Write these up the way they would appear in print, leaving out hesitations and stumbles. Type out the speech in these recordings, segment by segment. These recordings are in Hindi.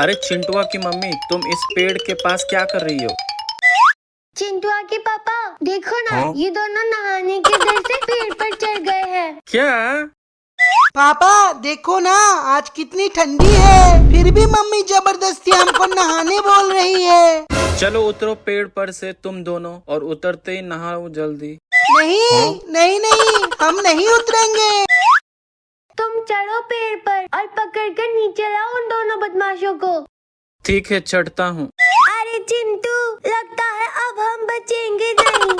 अरे चिंटुआ की मम्मी, तुम इस पेड़ के पास क्या कर रही हो? चिंटुआ के पापा देखो ना, ये दोनों नहाने के डर से पेड़ पर चढ़ गए हैं। क्या? पापा देखो ना, आज कितनी ठंडी है, फिर भी मम्मी जबरदस्ती हमको नहाने बोल रही है। चलो उतरो पेड़ पर से तुम दोनों, और उतरते ही नहाओ जल्दी। नहीं नहीं नहीं, हम नहीं उतरेंगे। तुम चढ़ो पेड़ पर और पकड़कर नीचे लाओ उन दोनों बदमाशों को। ठीक है, चढ़ता हूँ। अरे चिंटू, लगता है अब हम बचेंगे नहीं।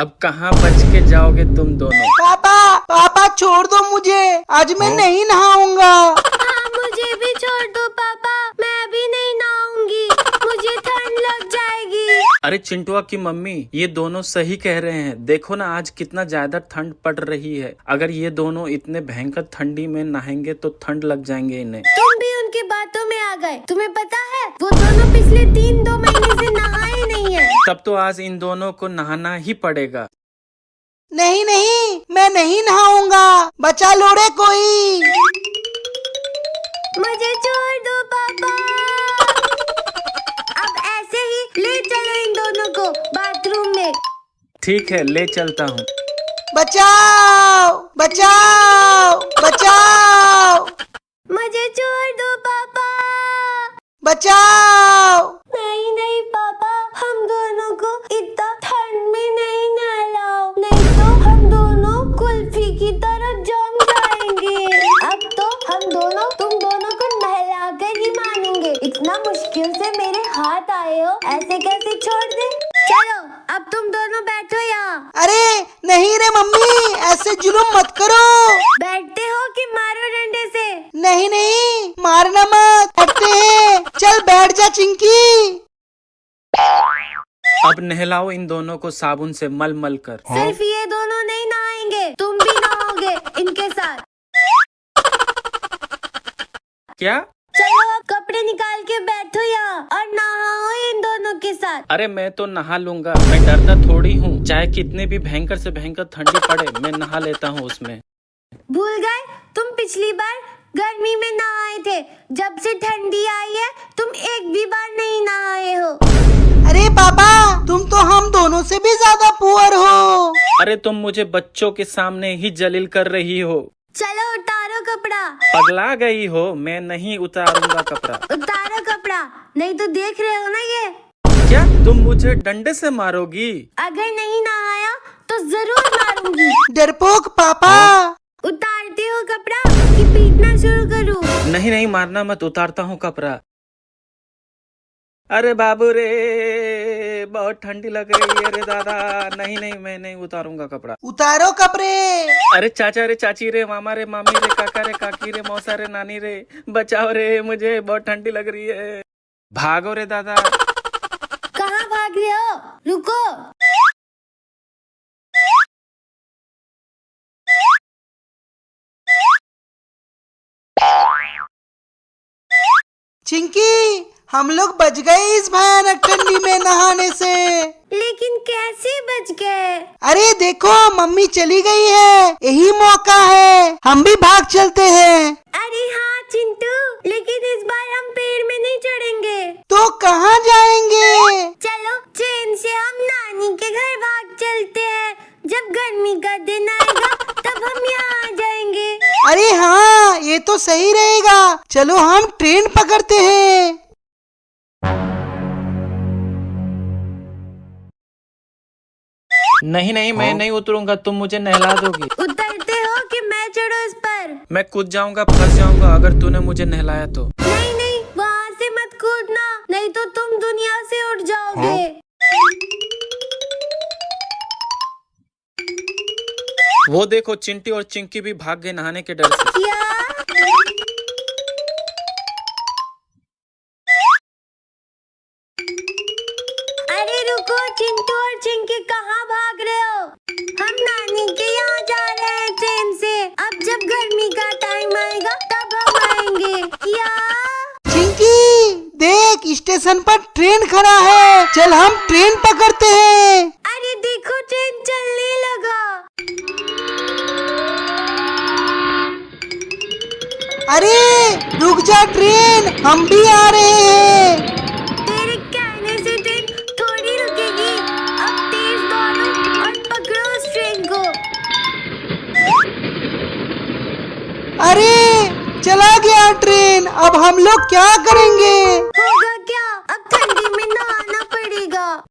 अब कहाँ बच के जाओगे तुम दोनों? पापा पापा छोड़ दो मुझे, आज मैं नहीं नहाऊंगा। हाँ, मुझे भी छोड़ दो पापा, मैं भी नहीं नहाऊंगी, मुझे ठंड लग जाएगी। अरे चिंटुआ की मम्मी, ये दोनों सही कह रहे हैं। देखो ना, आज कितना ज्यादा ठंड पड़ रही है। अगर ये दोनों इतने भयंकर ठंडी में नहाएंगे तो ठंड लग जाएंगे इन्हें। तुम भी उनकी बातों में आ गए। तुम्हें पता है वो दोनों पिछले 3-2 महीने से नहाए नहीं है। तब तो आज इन दोनों को नहाना ही पड़ेगा। नहीं नहीं, मैं नहीं नहाऊंगा, बचा लो रे कोई। मुझे छोड़ दो पापा। अब ऐसे ही ले चलो इन दोनों को बाथरूम में। ठीक है, ले चलता हूँ। बचाओ बचाओ बचाओ मुझे छोड़ दो पापा। बचाओ। नहीं नहीं पापा, हम दोनों को इतना ठंड में नहीं नहलाओ, नहीं तो हम दोनों कुल्फी की तरह जम जाएंगे। अब तो हम दोनों तुम दोनों को नहला कर ही मानेंगे। इतना मुश्किल से मेरे हाथ आए हो, ऐसे कैसे छोड़ दे। चलो अब तुम दोनों बैठो यहाँ। अरे नहीं रे मम्मी, ऐसे जुल्म मत करो। बैठते हो कि मारो डंडे से? नहीं नहीं, मारना मत, हटते हैं। चल बैठ जा चिंकी। अब नहलाओ इन दोनों को साबुन से मल मल कर। सिर्फ ये दोनों नहीं नहाएंगे, तुम भी नहाओगे इनके साथ। क्या? चलो अब कपड़े निकाल के बैठो यहाँ और नहाओ इन दोनों के साथ। अरे मैं तो नहा लूंगा, मैं डरता थोड़ी हूँ। चाहे कितने भी भयंकर से भयंकर ठंडी पड़े, मैं नहा लेता हूँ उसमें। भूल गए, तुम पिछली बार गर्मी में नहाए थे। जब से ठंडी आई है तुम एक भी बार नहीं नहाए हो। अरे पापा, तुम तो हम दोनों से भी ज्यादा पुअर हो। अरे तुम मुझे बच्चों के सामने ही जलील कर रही हो। चलो उतारो कपड़ा। पगला गई हो, मैं नहीं उतारूंगा कपड़ा। उतारो कपड़ा, नहीं तो देख रहे हो ना ये। क्या तुम मुझे डंडे से मारोगी? अगर नहीं नहाया तो जरूर मारूंगी। डरपोक पापा। उतारते हो कपड़ा कि पीटना शुरू करूं? नहीं नहीं, मारना मत, उतारता हूँ कपड़ा। अरे बाबू रे, बहुत ठंडी लग रही है रे दादा। नहीं नहीं, मैं नहीं उतारूंगा कपड़ा। उतारो कपड़े। अरे चाचा रे, चाची रे, मामा रे, मामी रे, काका रे, काकी रे, मौसा रे, नानी रे, बचाओ रे, मुझे बहुत ठंडी लग रही है। भागो रे दादा। कहाँ भाग रहे हो? रुको। चिंकी, हम लोग बच गए इस भयानक ठंडी में नहाने से। लेकिन कैसे बच गए? अरे देखो, मम्मी चली गई है, यही मौका है, हम भी भाग चलते हैं। अरे हाँ चिंटू, लेकिन इस बार हम पेड़ में नहीं चढ़ेंगे। तो कहाँ जाएंगे? चलो ट्रेन से हम नानी के घर भाग चलते हैं। जब गर्मी का दिन आएगा तब हम यहाँ आ जाएंगे। अरे हाँ, ये तो सही रहेगा। चलो हम ट्रेन पकड़ते हैं। नहीं नहीं, मैं नहीं उतरूंगा, तुम मुझे नहला दोगी। उतरते हो कि मैं चढ़ूं इस पर? मैं कूद जाऊंगा, फंस जाऊंगा अगर तूने मुझे नहलाया तो। नहीं नहीं, वहाँ से मत कूदना, नहीं तो तुम दुनिया से उठ जाओगे। वो देखो, चिंटी और चिंकी भी भाग गए नहाने के डर से। क्या? अरे रुको, चिंटू और चिंकी कहाँ भाग रहे हो? हम नानी के यहाँ जा रहे हैं ट्रेन से। अब जब गर्मी का टाइम आएगा तब हम आएंगे। क्या? चिंकी देख, स्टेशन पर ट्रेन खड़ा है, चल हम ट्रेन पकड़ते हैं। अरे देखो, ट्रेन चलने लगा। अरे रुक जा ट्रेन, हम भी आ रहे हैं। तेरे कहने से ट्रेन थोड़ी रुकेगी। अब तेज दौड़ो और पकड़ो उस ट्रेन को। अरे चला गया ट्रेन, अब हम लोग क्या करेंगे? होगा क्या, अब खड़ी